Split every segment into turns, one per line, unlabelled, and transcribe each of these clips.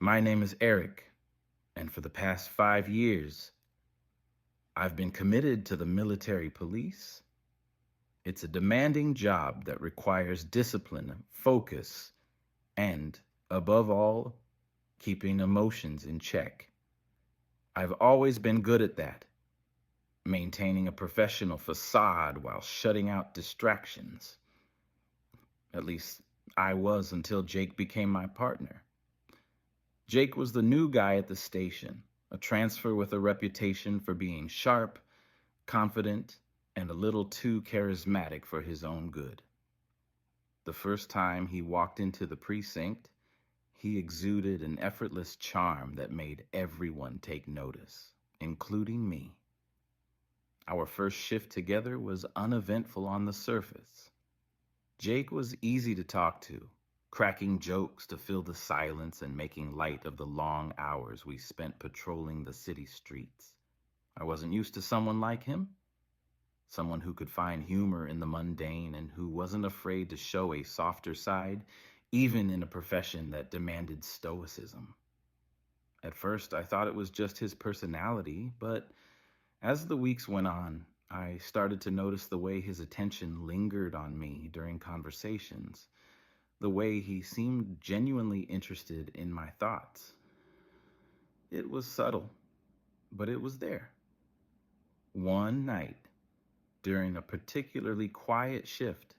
My name is Eric, and for the past 5 years, I've been committed to the military police. It's a demanding job that requires discipline, focus, and, above all, keeping emotions in check. I've always been good at that, maintaining a professional facade while shutting out distractions. At least, I was until Jake became my partner. Jake was the new guy at the station, a transfer with a reputation for being sharp, confident, and a little too charismatic for his own good. The first time he walked into the precinct, he exuded an effortless charm that made everyone take notice, including me. Our first shift together was uneventful on the surface. Jake was easy to talk to, cracking jokes to fill the silence and making light of the long hours we spent patrolling the city streets. I wasn't used to someone like him, someone who could find humor in the mundane and who wasn't afraid to show a softer side, even in a profession that demanded stoicism. At first, I thought it was just his personality, but as the weeks went on, I started to notice the way his attention lingered on me during conversations, the way he seemed genuinely interested in my thoughts. It was subtle, but it was there. One night, during a particularly quiet shift,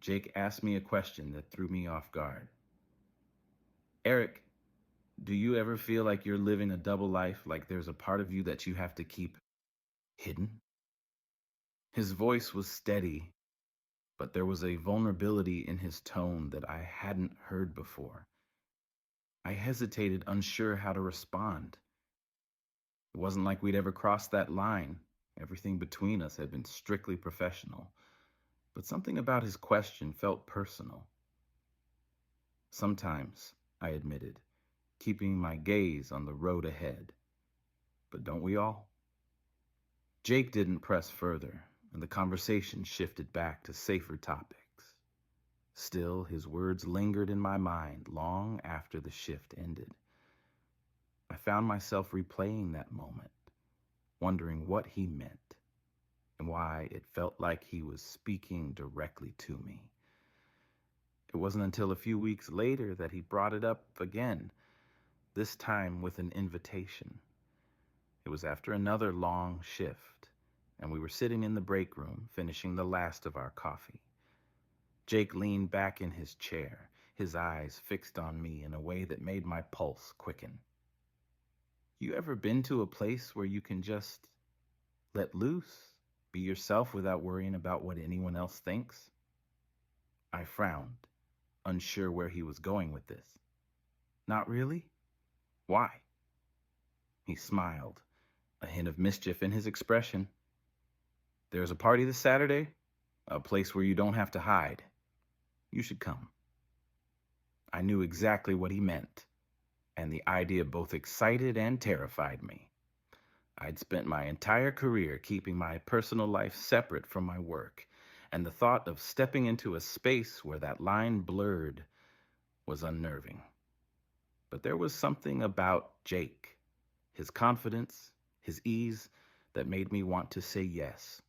Jake asked me a question that threw me off guard. Eric, do you ever feel like you're living a double life, like there's a part of you that you have to keep hidden? His voice was steady, but there was a vulnerability in his tone that I hadn't heard before. I hesitated, unsure how to respond. It wasn't like we'd ever crossed that line. Everything between us had been strictly professional. But something about his question felt personal. Sometimes, I admitted, keeping my gaze on the road ahead. But don't we all? Jake didn't press further, and the conversation shifted back to safer topics. Still, his words lingered in my mind long after the shift ended. I found myself replaying that moment, wondering what he meant and why it felt like he was speaking directly to me. It wasn't until a few weeks later that he brought it up again, this time with an invitation. It was after another long shift, and we were sitting in the break room finishing the last of our coffee. Jake leaned back in his chair, his eyes fixed on me in a way that made my pulse quicken. You ever been to a place where you can just let loose, be yourself without worrying about what anyone else thinks? I frowned, unsure where he was going with this. Not really? Why? He smiled, a hint of mischief in his expression. There's a party this Saturday, a place where you don't have to hide. You should come. I knew exactly what he meant, and the idea both excited and terrified me. I'd spent my entire career keeping my personal life separate from my work, and the thought of stepping into a space where that line blurred was unnerving. But there was something about Jake, his confidence, his ease, that made me want to say yes.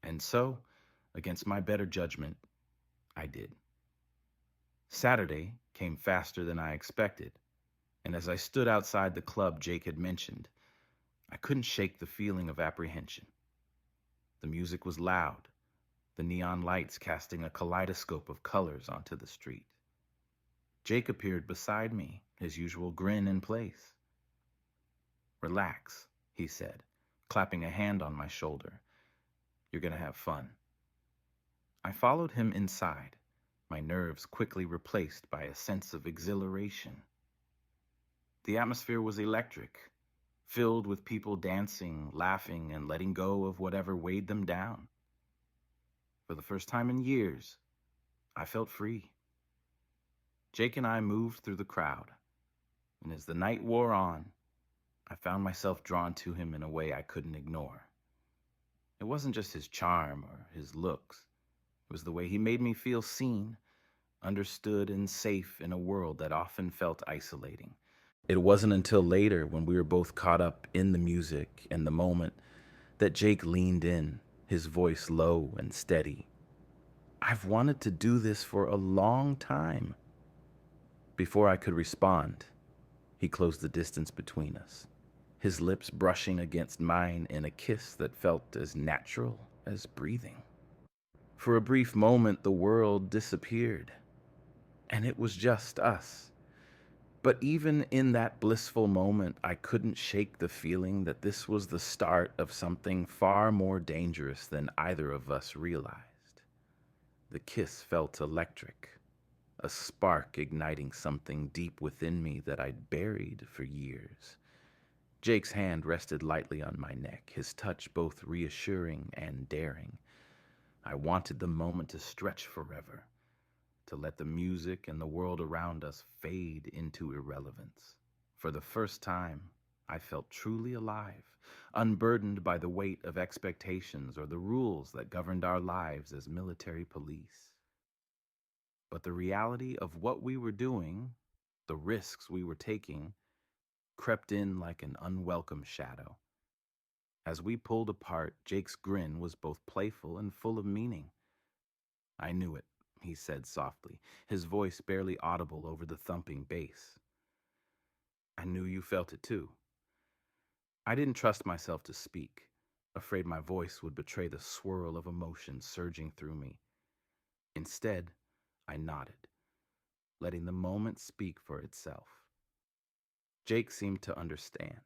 And so, against my better judgment, I did. Saturday came faster than I expected, and as I stood outside the club Jake had mentioned, I couldn't shake the feeling of apprehension. The music was loud, the neon lights casting a kaleidoscope of colors onto the street. Jake appeared beside me, his usual grin in place. Relax, he said, clapping a hand on my shoulder. You're gonna have fun. I followed him inside, my nerves quickly replaced by a sense of exhilaration. The atmosphere was electric, filled with people dancing, laughing, and letting go of whatever weighed them down. For the first time in years, I felt free. Jake and I moved through the crowd, and as the night wore on, I found myself drawn to him in a way I couldn't ignore. It wasn't just his charm or his looks. It was the way he made me feel seen, understood, and safe in a world that often felt isolating. It wasn't until later, when we were both caught up in the music and the moment, that Jake leaned in, his voice low and steady. "I've wanted to do this for a long time." Before I could respond, he closed the distance between us, his lips brushing against mine in a kiss that felt as natural as breathing. For a brief moment, the world disappeared, and it was just us. But even in that blissful moment, I couldn't shake the feeling that this was the start of something far more dangerous than either of us realized. The kiss felt electric, a spark igniting something deep within me that I'd buried for years. Jake's hand rested lightly on my neck, his touch both reassuring and daring. I wanted the moment to stretch forever, to let the music and the world around us fade into irrelevance. For the first time, I felt truly alive, unburdened by the weight of expectations or the rules that governed our lives as military police. But the reality of what we were doing, the risks we were taking, crept in like an unwelcome shadow. As we pulled apart, Jake's grin was both playful and full of meaning. "I knew it," he said softly, his voice barely audible over the thumping bass. "I knew you felt it too." I didn't trust myself to speak, afraid my voice would betray the swirl of emotion surging through me. Instead, I nodded, letting the moment speak for itself. Jake seemed to understand,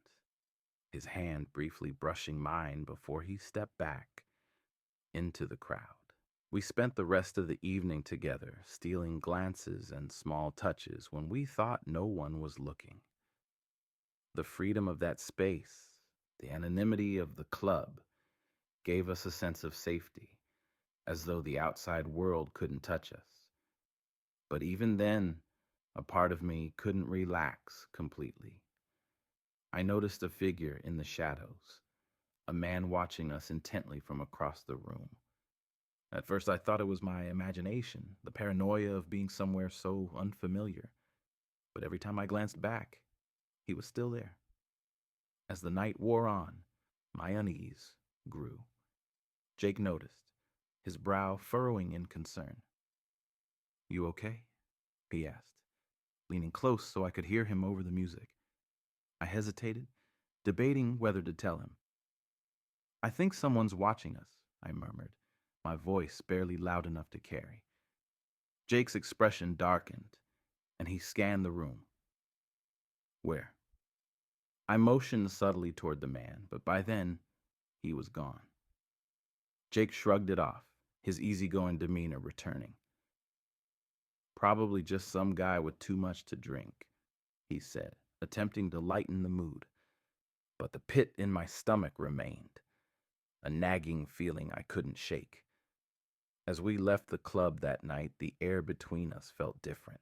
his hand briefly brushing mine before he stepped back into the crowd. We spent the rest of the evening together, stealing glances and small touches when we thought no one was looking. The freedom of that space, the anonymity of the club, gave us a sense of safety, as though the outside world couldn't touch us. But even then, a part of me couldn't relax completely. I noticed a figure in the shadows, a man watching us intently from across the room. At first I thought it was my imagination, the paranoia of being somewhere so unfamiliar. But every time I glanced back, he was still there. As the night wore on, my unease grew. Jake noticed, his brow furrowing in concern. "You okay?" he asked, leaning close so I could hear him over the music. I hesitated, debating whether to tell him. "I think someone's watching us," I murmured, my voice barely loud enough to carry. Jake's expression darkened, and he scanned the room. "Where?" I motioned subtly toward the man, but by then, he was gone. Jake shrugged it off, his easygoing demeanor returning. "Probably just some guy with too much to drink," he said, attempting to lighten the mood. But the pit in my stomach remained, a nagging feeling I couldn't shake. As we left the club that night, the air between us felt different.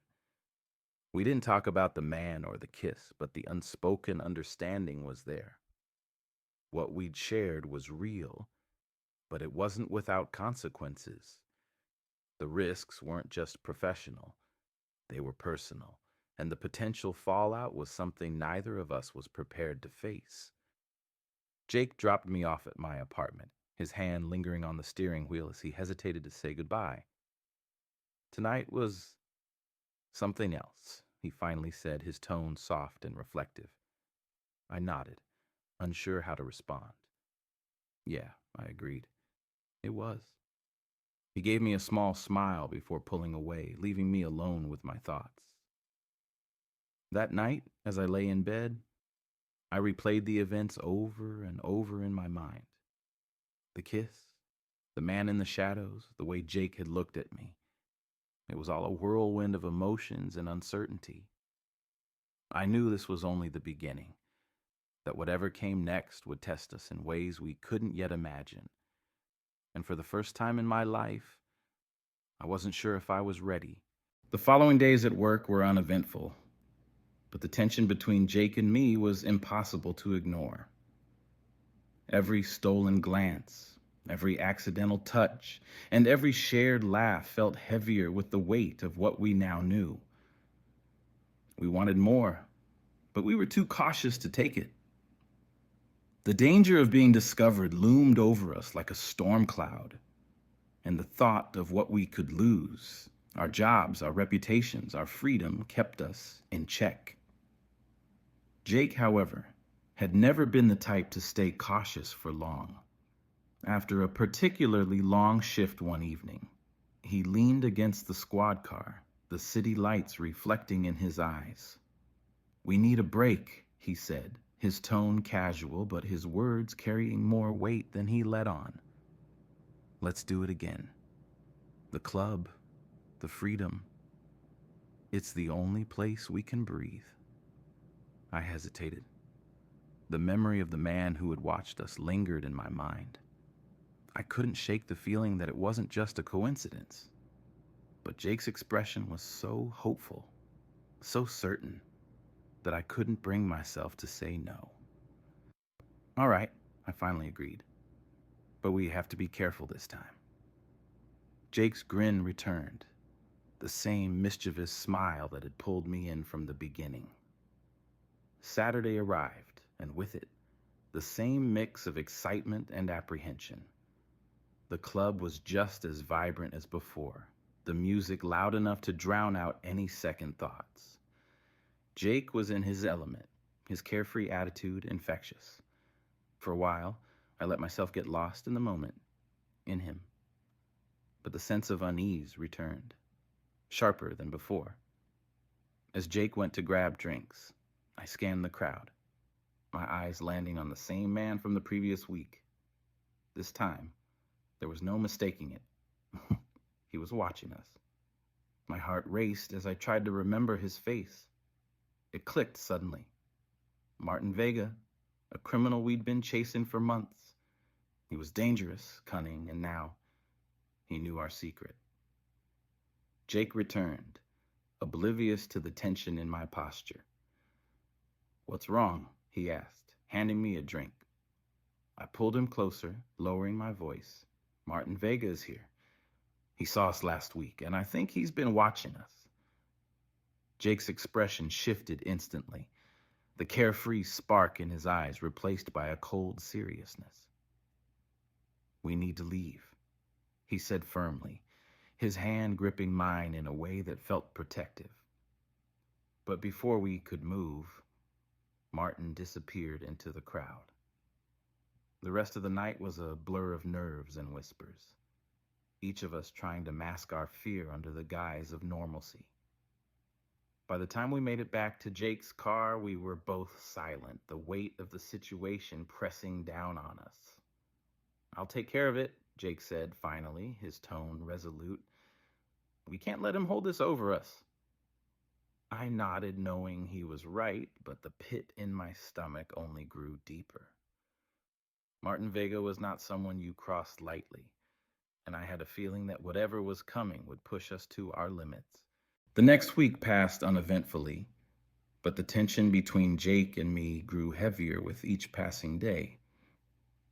We didn't talk about the man or the kiss, but the unspoken understanding was there. What we'd shared was real, but it wasn't without consequences. The risks weren't just professional, they were personal, and the potential fallout was something neither of us was prepared to face. Jake dropped me off at my apartment, his hand lingering on the steering wheel as he hesitated to say goodbye. "Tonight was something else," he finally said, his tone soft and reflective. I nodded, unsure how to respond. "Yeah," I agreed. "It was." He gave me a small smile before pulling away, leaving me alone with my thoughts. That night, as I lay in bed, I replayed the events over and over in my mind. The kiss, the man in the shadows, the way Jake had looked at me. It was all a whirlwind of emotions and uncertainty. I knew this was only the beginning, that whatever came next would test us in ways we couldn't yet imagine. And for the first time in my life, I wasn't sure if I was ready. The following days at work were uneventful, but the tension between Jake and me was impossible to ignore. Every stolen glance, every accidental touch, and every shared laugh felt heavier with the weight of what we now knew. We wanted more, but we were too cautious to take it. The danger of being discovered loomed over us like a storm cloud, and the thought of what we could lose, our jobs, our reputations, our freedom, kept us in check. Jake, however, had never been the type to stay cautious for long. After a particularly long shift one evening, he leaned against the squad car, the city lights reflecting in his eyes. "We need a break," he said, his tone casual, but his words carrying more weight than he let on. "Let's do it again. The club, the freedom. It's the only place we can breathe." I hesitated. The memory of the man who had watched us lingered in my mind. I couldn't shake the feeling that it wasn't just a coincidence. But Jake's expression was so hopeful, so certain, that I couldn't bring myself to say no. "All right," I finally agreed. "But we have to be careful this time." Jake's grin returned, the same mischievous smile that had pulled me in from the beginning. Saturday arrived, and with it, the same mix of excitement and apprehension. The club was just as vibrant as before, the music loud enough to drown out any second thoughts. Jake was in his element, his carefree attitude infectious. For a while, I let myself get lost in the moment, in him. But the sense of unease returned, sharper than before. As Jake went to grab drinks, I scanned the crowd, my eyes landing on the same man from the previous week. This time, there was no mistaking it. He was watching us. My heart raced as I tried to remember his face. It clicked suddenly. Martin Vega, a criminal we'd been chasing for months. He was dangerous, cunning, and now he knew our secret. Jake returned, oblivious to the tension in my posture. "What's wrong?" he asked, handing me a drink. I pulled him closer, lowering my voice. "Martin Vega is here. He saw us last week, and I think he's been watching us." Jake's expression shifted instantly, the carefree spark in his eyes replaced by a cold seriousness. "We need to leave," he said firmly, his hand gripping mine in a way that felt protective. But before we could move, Martin disappeared into the crowd. The rest of the night was a blur of nerves and whispers, each of us trying to mask our fear under the guise of normalcy. By the time we made it back to Jake's car, we were both silent, the weight of the situation pressing down on us. "I'll take care of it," Jake said finally, his tone resolute. "We can't let him hold this over us." I nodded, knowing he was right, but the pit in my stomach only grew deeper. Martin Vega was not someone you crossed lightly, and I had a feeling that whatever was coming would push us to our limits. The next week passed uneventfully, but the tension between Jake and me grew heavier with each passing day.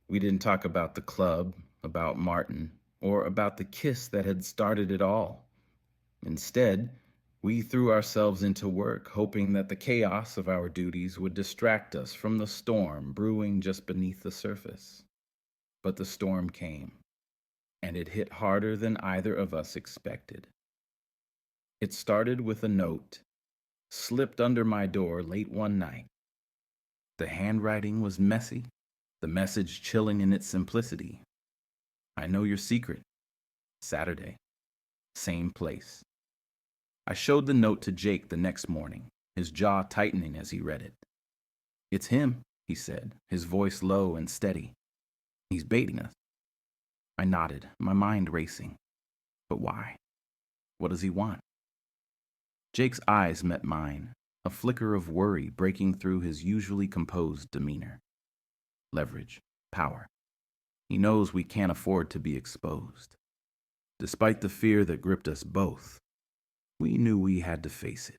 We didn't talk about the club, about Martin, or about the kiss that had started it all. Instead, we threw ourselves into work, hoping that the chaos of our duties would distract us from the storm brewing just beneath the surface. But the storm came, and it hit harder than either of us expected. It started with a note, slipped under my door late one night. The handwriting was messy, the message chilling in its simplicity. "I know your secret. Saturday. Same place." I showed the note to Jake the next morning, his jaw tightening as he read it. "It's him," he said, his voice low and steady. "He's baiting us." I nodded, my mind racing. But why? What does he want? Jake's eyes met mine, a flicker of worry breaking through his usually composed demeanor. Leverage, power. He knows we can't afford to be exposed. Despite the fear that gripped us both, we knew we had to face it.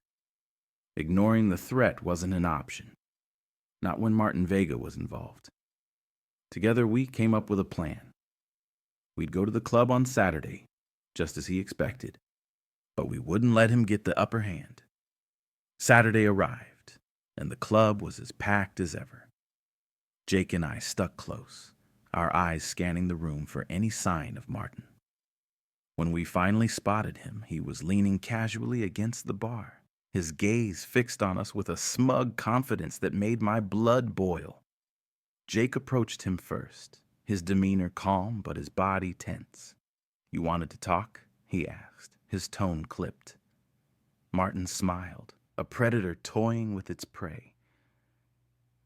Ignoring the threat wasn't an option, not when Martin Vega was involved. Together we came up with a plan. We'd go to the club on Saturday, just as he expected, but we wouldn't let him get the upper hand. Saturday arrived, and the club was as packed as ever. Jake and I stuck close, our eyes scanning the room for any sign of Martin. When we finally spotted him, he was leaning casually against the bar, his gaze fixed on us with a smug confidence that made my blood boil. Jake approached him first, his demeanor calm but his body tense. "You wanted to talk?" he asked, his tone clipped. Martin smiled, a predator toying with its prey.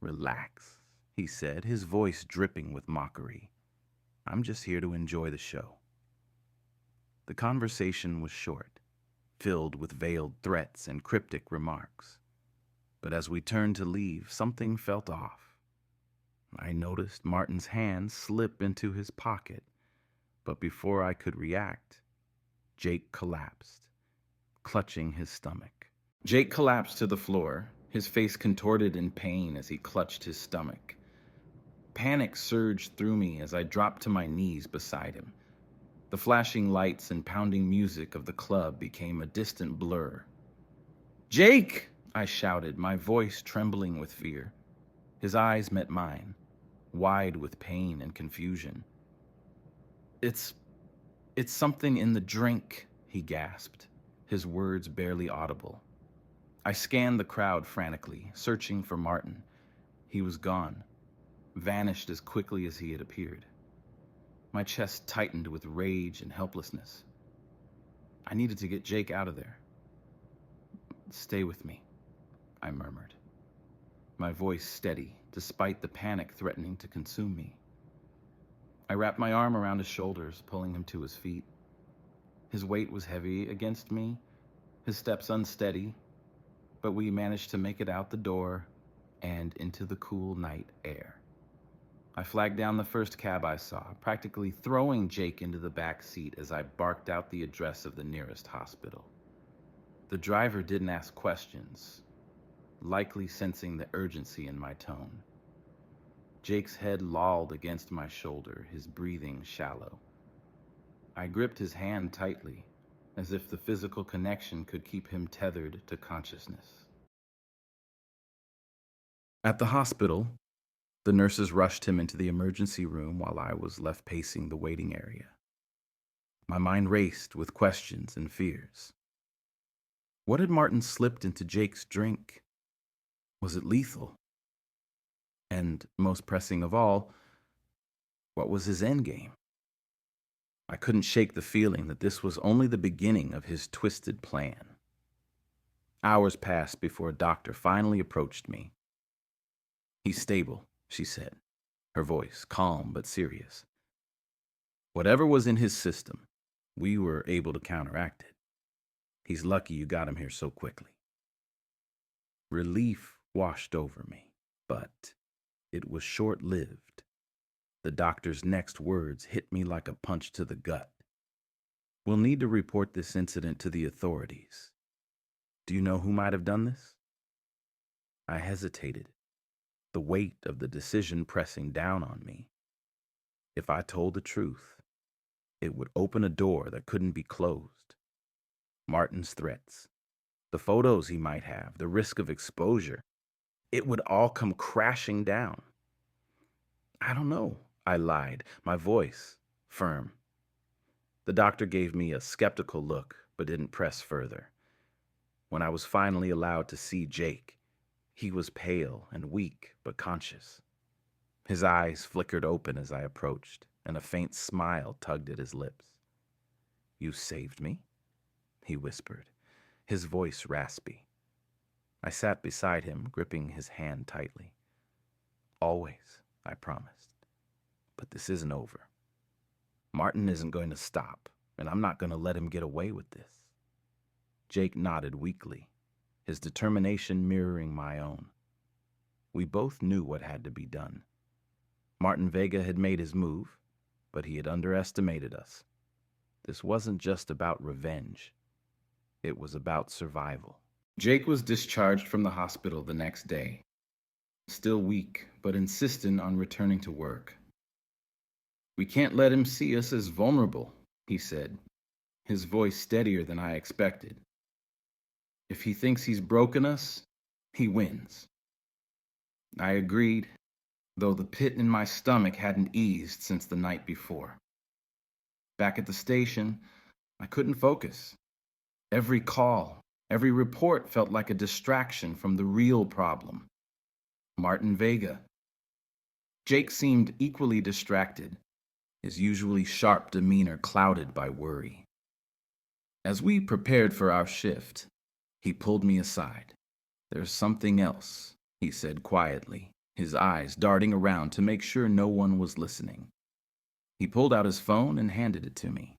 "Relax," he said, his voice dripping with mockery. "I'm just here to enjoy the show." The conversation was short, filled with veiled threats and cryptic remarks. But as we turned to leave, something felt off. I noticed Martin's hand slip into his pocket, but before I could react, Jake collapsed, clutching his stomach. Jake collapsed to the floor, his face contorted in pain as he clutched his stomach. Panic surged through me as I dropped to my knees beside him. The flashing lights and pounding music of the club became a distant blur. "Jake!" I shouted, my voice trembling with fear. His eyes met mine, wide with pain and confusion. It's something in the drink," he gasped, his words barely audible. I scanned the crowd frantically, searching for Martin. He was gone, vanished as quickly as he had appeared. My chest tightened with rage and helplessness. I needed to get Jake out of there. "Stay with me," I murmured, my voice steady despite the panic threatening to consume me. I wrapped my arm around his shoulders, pulling him to his feet. His weight was heavy against me, his steps unsteady, but we managed to make it out the door and into the cool night air. I flagged down the first cab I saw, practically throwing Jake into the back seat as I barked out the address of the nearest hospital. The driver didn't ask questions, likely sensing the urgency in my tone. Jake's head lolled against my shoulder, his breathing shallow. I gripped his hand tightly, as if the physical connection could keep him tethered to consciousness. At the hospital, the nurses rushed him into the emergency room while I was left pacing the waiting area. My mind raced with questions and fears. What had Martin slipped into Jake's drink? Was it lethal? And, most pressing of all, what was his endgame? I couldn't shake the feeling that this was only the beginning of his twisted plan. Hours passed before a doctor finally approached me. "He's stable," she said, her voice calm but serious. "Whatever was in his system, we were able to counteract it. He's lucky you got him here so quickly." Relief washed over me, but it was short-lived. The doctor's next words hit me like a punch to the gut. "We'll need to report this incident to the authorities. Do you know who might have done this?" I hesitated, the weight of the decision pressing down on me. If I told the truth, it would open a door that couldn't be closed. Martin's threats, the photos he might have, the risk of exposure, it would all come crashing down. "I don't know," I lied, my voice firm. The doctor gave me a skeptical look, but didn't press further. When I was finally allowed to see Jake, he was pale and weak but conscious. His eyes flickered open as I approached, and a faint smile tugged at his lips. "You saved me?" he whispered, his voice raspy. I sat beside him, gripping his hand tightly. "Always," I promised. "But this isn't over. Martin isn't going to stop, and I'm not going to let him get away with this." Jake nodded weakly, his determination mirroring my own. We both knew what had to be done. Martin Vega had made his move, but he had underestimated us. This wasn't just about revenge. It was about survival. Jake was discharged from the hospital the next day, still weak, but insistent on returning to work. "We can't let him see us as vulnerable," he said, his voice steadier than I expected. "If he thinks he's broken us, he wins." I agreed, though the pit in my stomach hadn't eased since the night before. Back at the station, I couldn't focus. Every call, every report felt like a distraction from the real problem. Martin Vega. Jake seemed equally distracted, his usually sharp demeanor clouded by worry. As we prepared for our shift, he pulled me aside. "There's something else," he said quietly, his eyes darting around to make sure no one was listening. He pulled out his phone and handed it to me.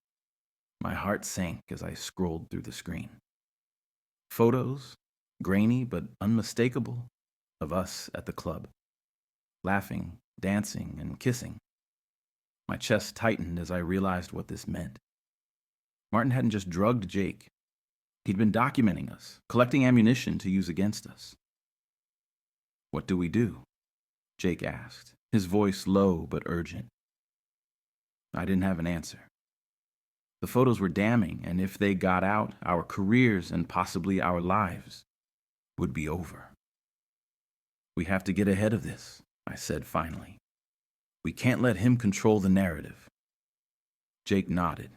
My heart sank as I scrolled through the screen. Photos, grainy but unmistakable, of us at the club, laughing, dancing, and kissing. My chest tightened as I realized what this meant. Martin hadn't just drugged Jake. He'd been documenting us, collecting ammunition to use against us. "What do we do?" Jake asked, his voice low but urgent. I didn't have an answer. The photos were damning, and if they got out, our careers and possibly our lives would be over. "We have to get ahead of this," I said finally. "We can't let him control the narrative." Jake nodded,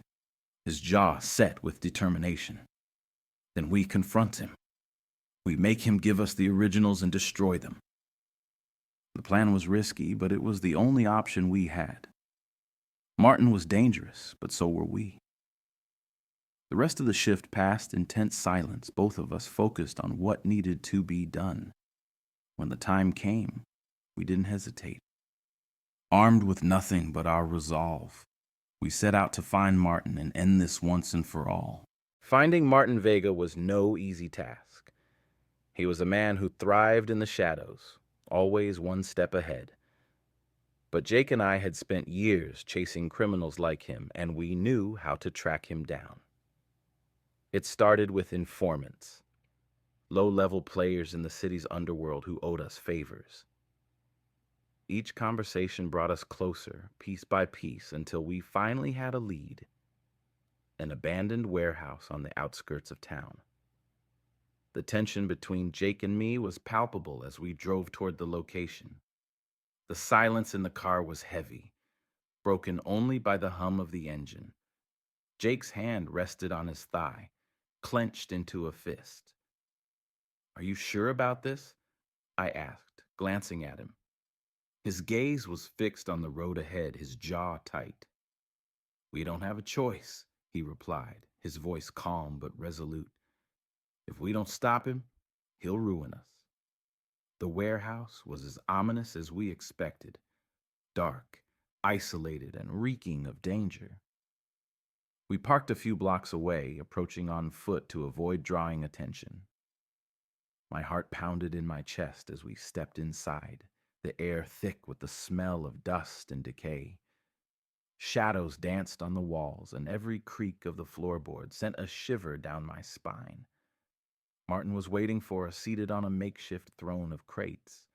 his jaw set with determination. "Then we confront him. We make him give us the originals and destroy them." The plan was risky, but it was the only option we had. Martin was dangerous, but so were we. The rest of the shift passed in tense silence, both of us focused on what needed to be done. When the time came, we didn't hesitate. Armed with nothing but our resolve, we set out to find Martin and end this once and for all. Finding Martin Vega was no easy task. He was a man who thrived in the shadows, always one step ahead. But Jake and I had spent years chasing criminals like him, and we knew how to track him down. It started with informants, low-level players in the city's underworld who owed us favors. Each conversation brought us closer, piece by piece, until we finally had a lead: an abandoned warehouse on the outskirts of town. The tension between Jake and me was palpable as we drove toward the location. The silence in the car was heavy, broken only by the hum of the engine. Jake's hand rested on his thigh, clenched into a fist. "Are you sure about this?" I asked, glancing at him. His gaze was fixed on the road ahead, his jaw tight. "We don't have a choice," he replied, his voice calm but resolute. "If we don't stop him, he'll ruin us." The warehouse was as ominous as we expected, dark, isolated, and reeking of danger. We parked a few blocks away, approaching on foot to avoid drawing attention. My heart pounded in my chest as we stepped inside, the air thick with the smell of dust and decay. Shadows danced on the walls, and every creak of the floorboard sent a shiver down my spine. Martin was waiting for us seated on a makeshift throne of crates.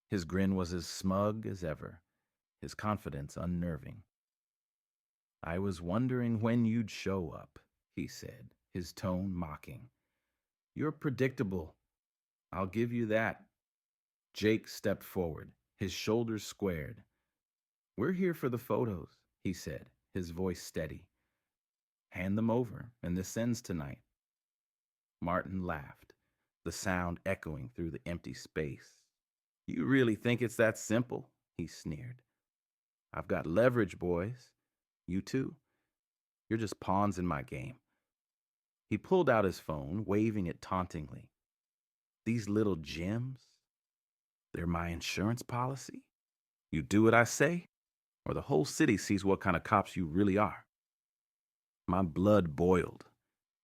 His grin was as smug as ever, his confidence unnerving. "I was wondering when you'd show up," he said, his tone mocking. "You're predictable. I'll give you that." Jake stepped forward, his shoulders squared. "We're here for the photos," he said, his voice steady. "Hand them over, and this ends tonight." Martin laughed, the sound echoing through the empty space. "You really think it's that simple?" he sneered. "I've got leverage, boys. You too? You're just pawns in my game." He pulled out his phone, waving it tauntingly. "These little gems? They're my insurance policy? You do what I say, or the whole city sees what kind of cops you really are." My blood boiled,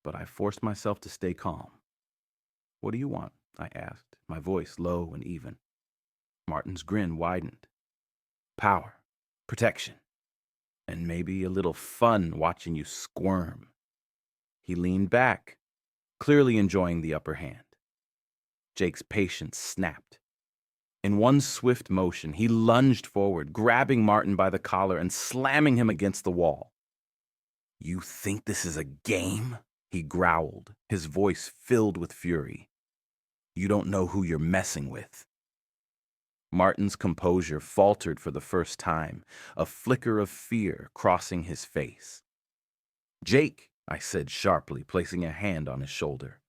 but I forced myself to stay calm. "What do you want?" I asked, my voice low and even. Martin's grin widened. "Power, protection, and maybe a little fun watching you squirm." He leaned back, clearly enjoying the upper hand. Jake's patience snapped. In one swift motion, he lunged forward, grabbing Martin by the collar and slamming him against the wall. "You think this is a game?" he growled, his voice filled with fury. "You don't know who you're messing with." Martin's composure faltered for the first time, a flicker of fear crossing his face. "Jake," I said sharply, placing a hand on his shoulder.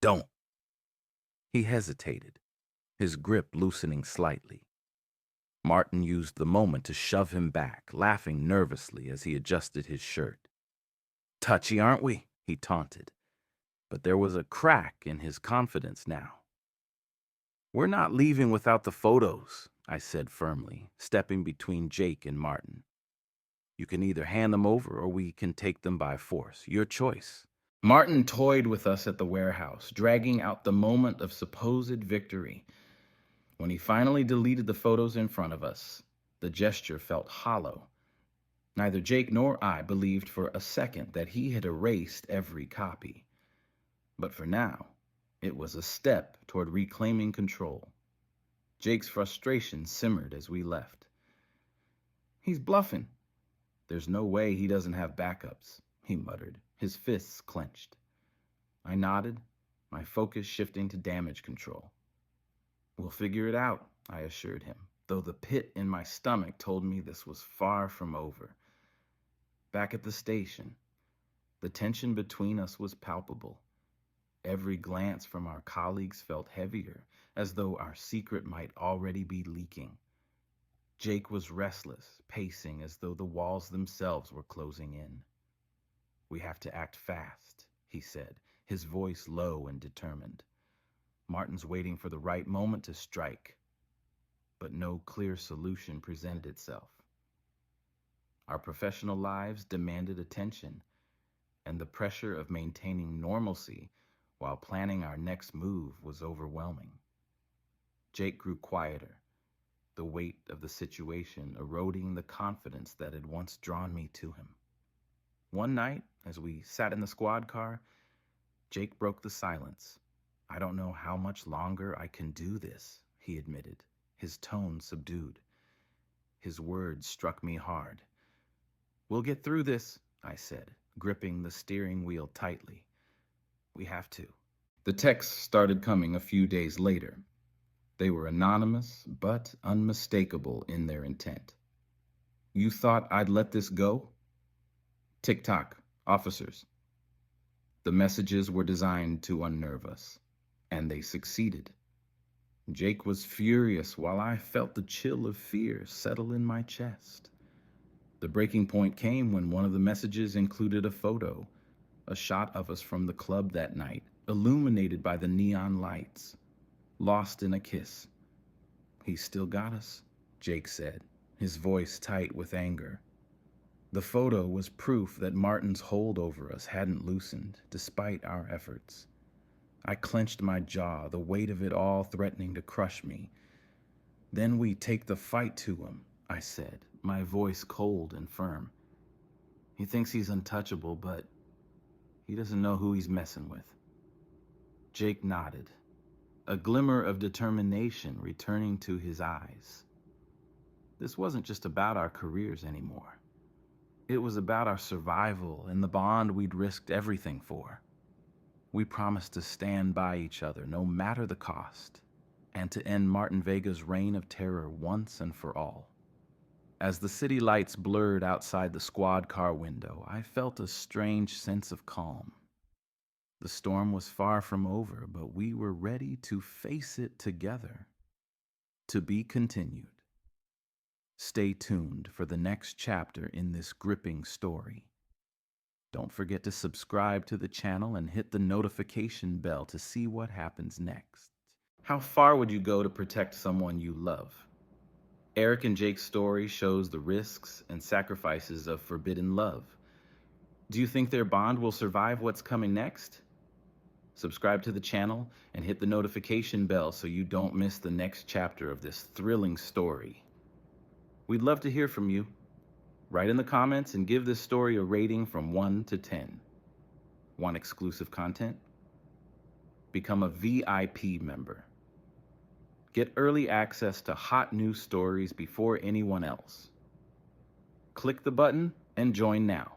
"Don't." He hesitated, his grip loosening slightly. Martin used the moment to shove him back, laughing nervously as he adjusted his shirt. "Touchy, aren't we?" he taunted. But there was a crack in his confidence now. "We're not leaving without the photos," I said firmly, stepping between Jake and Martin. "You can either hand them over or we can take them by force. Your choice." Martin toyed with us at the warehouse, dragging out the moment of supposed victory. When he finally deleted the photos in front of us, the gesture felt hollow. Neither Jake nor I believed for a second that he had erased every copy. But for now, it was a step toward reclaiming control. Jake's frustration simmered as we left. "He's bluffing. There's no way he doesn't have backups," he muttered, his fists clenched. I nodded, my focus shifting to damage control. "We'll figure it out," I assured him, though the pit in my stomach told me this was far from over. Back at the station, the tension between us was palpable. Every glance from our colleagues felt heavier, as though our secret might already be leaking. Jake was restless, pacing as though the walls themselves were closing in. "We have to act fast," he said, his voice low and determined. Martin's waiting for the right moment to strike, but no clear solution presented itself. Our professional lives demanded attention, and the pressure of maintaining normalcy while planning our next move was overwhelming. Jake grew quieter, the weight of the situation eroding the confidence that had once drawn me to him. One night, as we sat in the squad car, Jake broke the silence. "I don't know how much longer I can do this," he admitted, his tone subdued. His words struck me hard. "We'll get through this," I said, gripping the steering wheel tightly. "We have to." The texts started coming a few days later. They were anonymous, but unmistakable in their intent. "You thought I'd let this go? TikTok, officers." The messages were designed to unnerve us, and they succeeded. Jake was furious while I felt the chill of fear settle in my chest. The breaking point came when one of the messages included a photo, a shot of us from the club that night, illuminated by the neon lights, lost in a kiss. "He's still got us," Jake said, his voice tight with anger. The photo was proof that Martin's hold over us hadn't loosened, despite our efforts. I clenched my jaw, the weight of it all threatening to crush me. "Then we take the fight to him," I said, my voice cold and firm. "He thinks he's untouchable, but he doesn't know who he's messing with." Jake nodded, a glimmer of determination returning to his eyes. This wasn't just about our careers anymore. It was about our survival and the bond we'd risked everything for. We promised to stand by each other no matter the cost, and to end Martin Vega's reign of terror once and for all. As the city lights blurred outside the squad car window, I felt a strange sense of calm. The storm was far from over, but we were ready to face it together. To be continued. Stay tuned for the next chapter in this gripping story. Don't forget to subscribe to the channel and hit the notification bell to see what happens next. How far would you go to protect someone you love? Eric and Jake's story shows the risks and sacrifices of forbidden love. Do you think their bond will survive what's coming next? Subscribe to the channel and hit the notification bell so you don't miss the next chapter of this thrilling story. We'd love to hear from you. Write in the comments and give this story a rating from 1 to 10. Want exclusive content? Become a VIP member. Get early access to hot news stories before anyone else. Click the button and join now.